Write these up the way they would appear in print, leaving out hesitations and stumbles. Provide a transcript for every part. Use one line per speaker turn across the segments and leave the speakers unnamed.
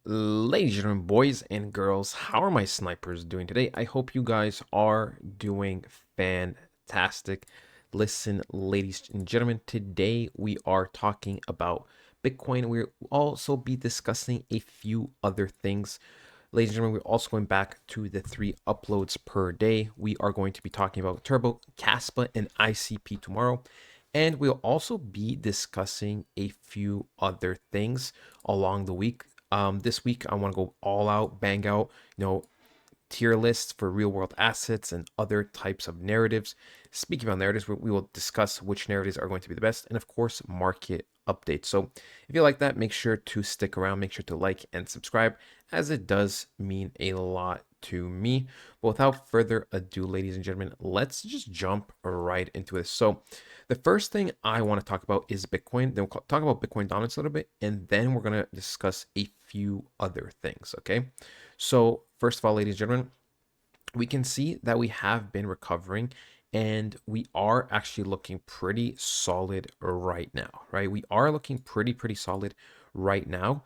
Ladies and gentlemen, boys and girls, how are my snipers doing today? I hope you guys are doing fantastic. Listen, ladies and gentlemen, today we are talking about Bitcoin. We'll also be discussing a few other things. Ladies and gentlemen, we're also going back to the 3 uploads per day. We are going to be talking about Turbo, Caspa, and ICP tomorrow. And we'll also be discussing a few other things along the week. This week, I want to go all out, bang out, tier lists for real world assets and other types of narratives. Speaking about narratives, we will discuss which narratives are going to be the best, and of course, market updates. So if you like that, make sure to stick around, make sure to like and subscribe, as it does mean a lot to me. But without further ado, ladies and gentlemen, let's just jump right into this. So the first thing I want to talk about is Bitcoin. Then we'll talk about Bitcoin dominance a little bit, and then we're going to discuss a few other things, okay? So first of all, ladies and gentlemen, we can see that we have been recovering and we are actually looking pretty solid right now, right? We are looking pretty solid right now.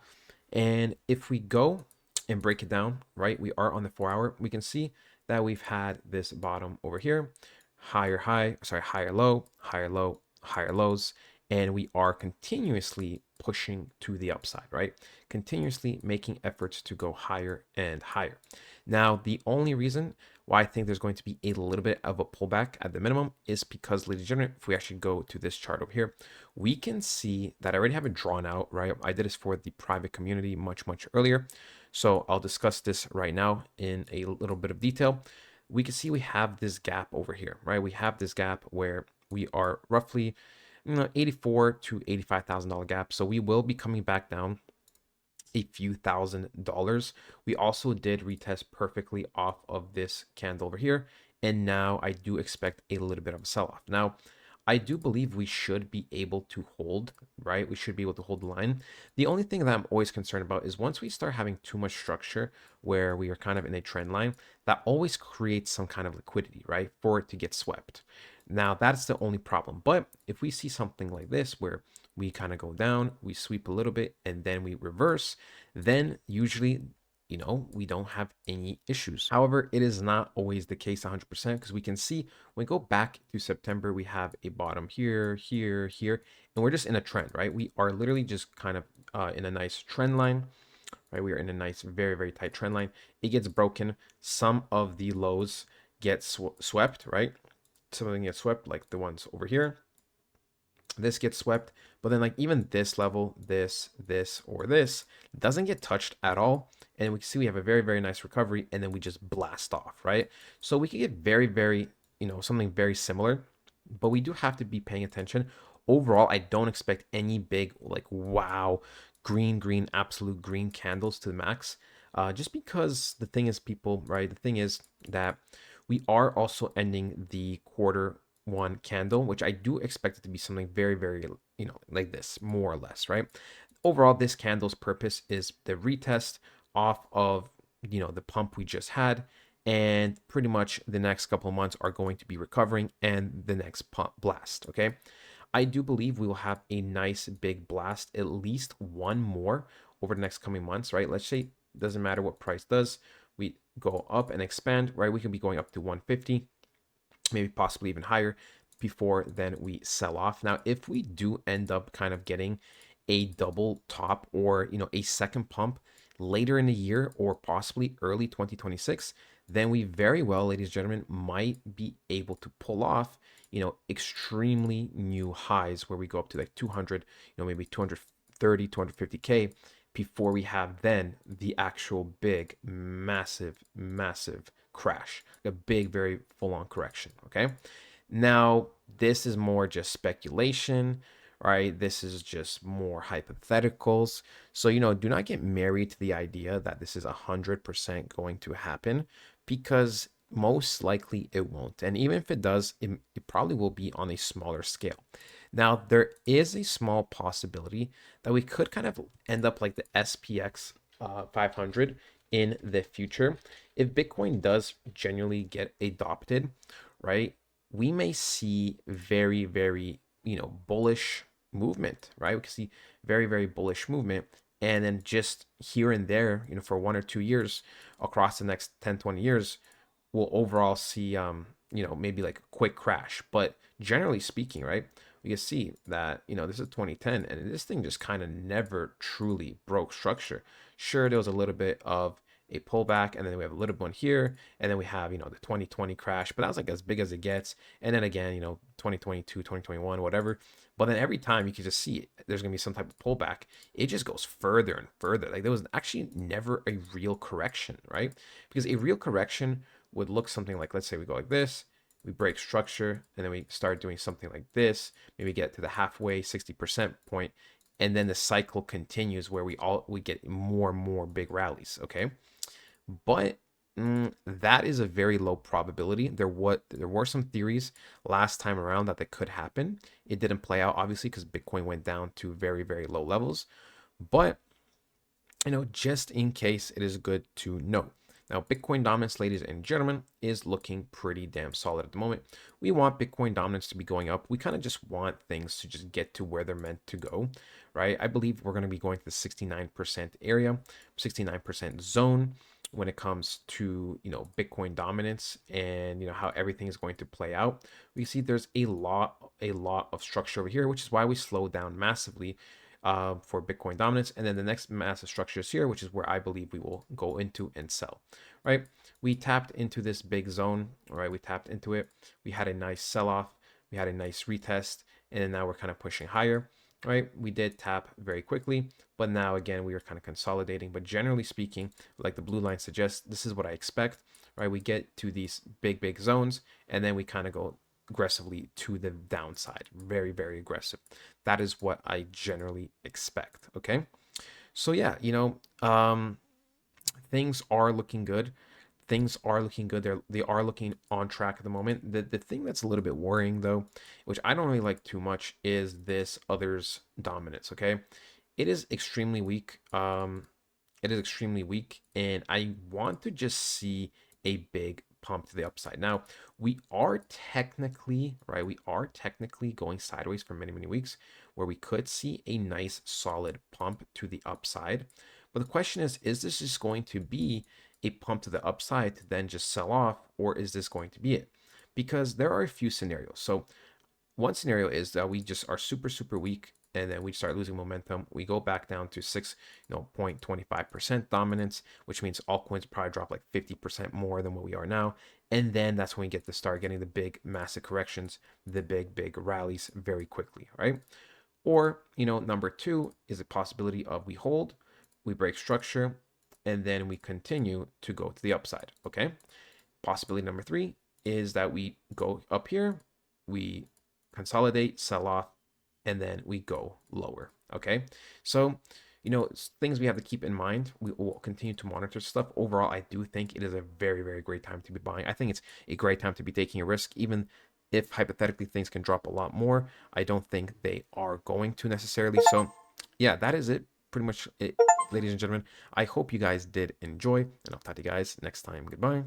And if we go and break it down, right, we are on the 4 hour, we can see that we've had this bottom over here, higher high, sorry, higher low, higher low, higher lows, and we are continuously pushing to the upside, right? Continuously making efforts to go higher and higher. Now, the only reason why I think there's going to be a little bit of a pullback at the minimum is because, ladies and gentlemen, if we actually go to this chart over here, we can see that I already have it drawn out, right? I did this for the private community much earlier. So I'll discuss this right now in a little bit of detail. We can see we have this gap over here, right? We have this gap where we are roughly, 84 to $85,000 gap. So we will be coming back down a few $1,000s. We also did retest perfectly off of this candle over here. And now I do expect a little bit of a sell-off. Now, I do believe we should be able to hold, right? We should be able to hold the line. The only thing that I'm always concerned about is once we start having too much structure where we are kind of in a trend line, that always creates some kind of liquidity, right? For it to get swept. Now, that's the only problem. But if we see something like this where we kind of go down, we sweep a little bit, and then we reverse, then usually, we don't have any issues. However, it is not always the case 100% because we can see when we go back to September, we have a bottom here, here, here, and we're just in a trend, right? We are literally just kind of in a nice trend line, right? We are in a nice, very tight trend line. It gets broken. Some of the lows get swept, right? Some of them get swept, like the ones over here. This gets swept, but then like even this level, this, or this doesn't get touched at all. And we can see we have a very nice recovery, and then we just blast off, right? So we can get very, something very similar, but we do have to be paying attention. Overall, I don't expect any big, like, wow, green, absolute green candles to the max. Just because the thing is, people, right? The thing is that we are also ending the quarter 1 candle, which I do expect it to be something very, like this, more or less, right? Overall, this candle's purpose is the retest off of, the pump we just had. And pretty much the next couple of months are going to be recovering and the next pump blast, okay? I do believe we will have a nice big blast, at least one more over the next coming months, right? Let's say, doesn't matter what price does, we go up and expand, right? We can be going up to 150, maybe possibly even higher before then we sell off. Now, if we do end up kind of getting a double top or, a second pump later in the year or possibly early 2026, then we very well, ladies and gentlemen, might be able to pull off, extremely new highs where we go up to like 200, maybe 230, 250K before we have then the actual big, massive crash, a big, very full on correction. Okay. Now, this is more just speculation, right? This is just more hypotheticals. So, do not get married to the idea that this is 100% going to happen because most likely it won't. And even if it does, it probably will be on a smaller scale. Now, there is a small possibility that we could kind of end up like the SPX 500 in the future. If Bitcoin does genuinely get adopted, right, we may see very bullish movement, right? We can see very bullish movement and then just here and there, for 1 or 2 years across the next 10, 20 years, we'll overall see, maybe like a quick crash. But generally speaking, right, we can see that, this is 2010 and this thing just kind of never truly broke structure. Sure, there was a little bit of a pullback, and then we have a little one here, and then we have, the 2020 crash, but that was like as big as it gets. And then again, 2022, 2021, whatever. But then every time you can just see there's going to be some type of pullback, it just goes further and further. Like there was actually never a real correction, right? Because a real correction would look something like, let's say we go like this, we break structure, and then we start doing something like this, maybe get to the halfway 60% point, and then the cycle continues where we get more and more big rallies. Okay, but that is a very low probability. There were some theories last time around that could happen. It didn't play out, obviously, because Bitcoin went down to very, very low levels. But just in case, it is good to know. Now, Bitcoin dominance, ladies and gentlemen, is looking pretty damn solid at the moment. We want Bitcoin dominance to be going up. We kind of just want things to just get to where they're meant to go, right? I believe we're going to be going to the 69% area, 69% zone when it comes to, Bitcoin dominance and, how everything is going to play out. We see there's a lot of structure over here, which is why we slowed down massively for Bitcoin dominance. And then the next massive structure is here, which is where I believe we will go into and sell, right? We tapped into this big zone, right? We tapped into it. We had a nice sell off. We had a nice retest. And then now we're kind of pushing higher, right? We did tap very quickly, but now again, we are kind of consolidating. But generally speaking, like the blue line suggests, this is what I expect, right? We get to these big zones, and then we kind of go aggressively to the downside. Very, very aggressive. That is what I generally expect. Okay. So yeah, things are looking good. Things are looking good. They are looking on track at the moment. The thing that's a little bit worrying though, which I don't really like too much, is this others dominance. Okay. It is extremely weak. It is extremely weak, and I want to just see a big pump to the upside. Now, we are technically, right? We are technically going sideways for many, many weeks, where we could see a nice solid pump to the upside. But the question is this just going to be a pump to the upside to then just sell off, or is this going to be it? Because there are a few scenarios. So one scenario is that we just are super, super weak, and then we start losing momentum. We go back down to 0.25% dominance, which means altcoins probably drop like 50% more than what we are now. And then that's when we get to start getting the big massive corrections, the big rallies very quickly, right? Or, number two is a possibility of we hold, we break structure, and then we continue to go to the upside, okay? Possibility number three is that we go up here, we consolidate, sell off, and then we go lower. Okay. So, things we have to keep in mind. We will continue to monitor stuff. Overall, I do think it is a very, very great time to be buying. I think it's a great time to be taking a risk, even if hypothetically things can drop a lot more. I don't think they are going to necessarily. So, yeah, that is it. Pretty much it, ladies and gentlemen. I hope you guys did enjoy, and I'll talk to you guys next time. Goodbye.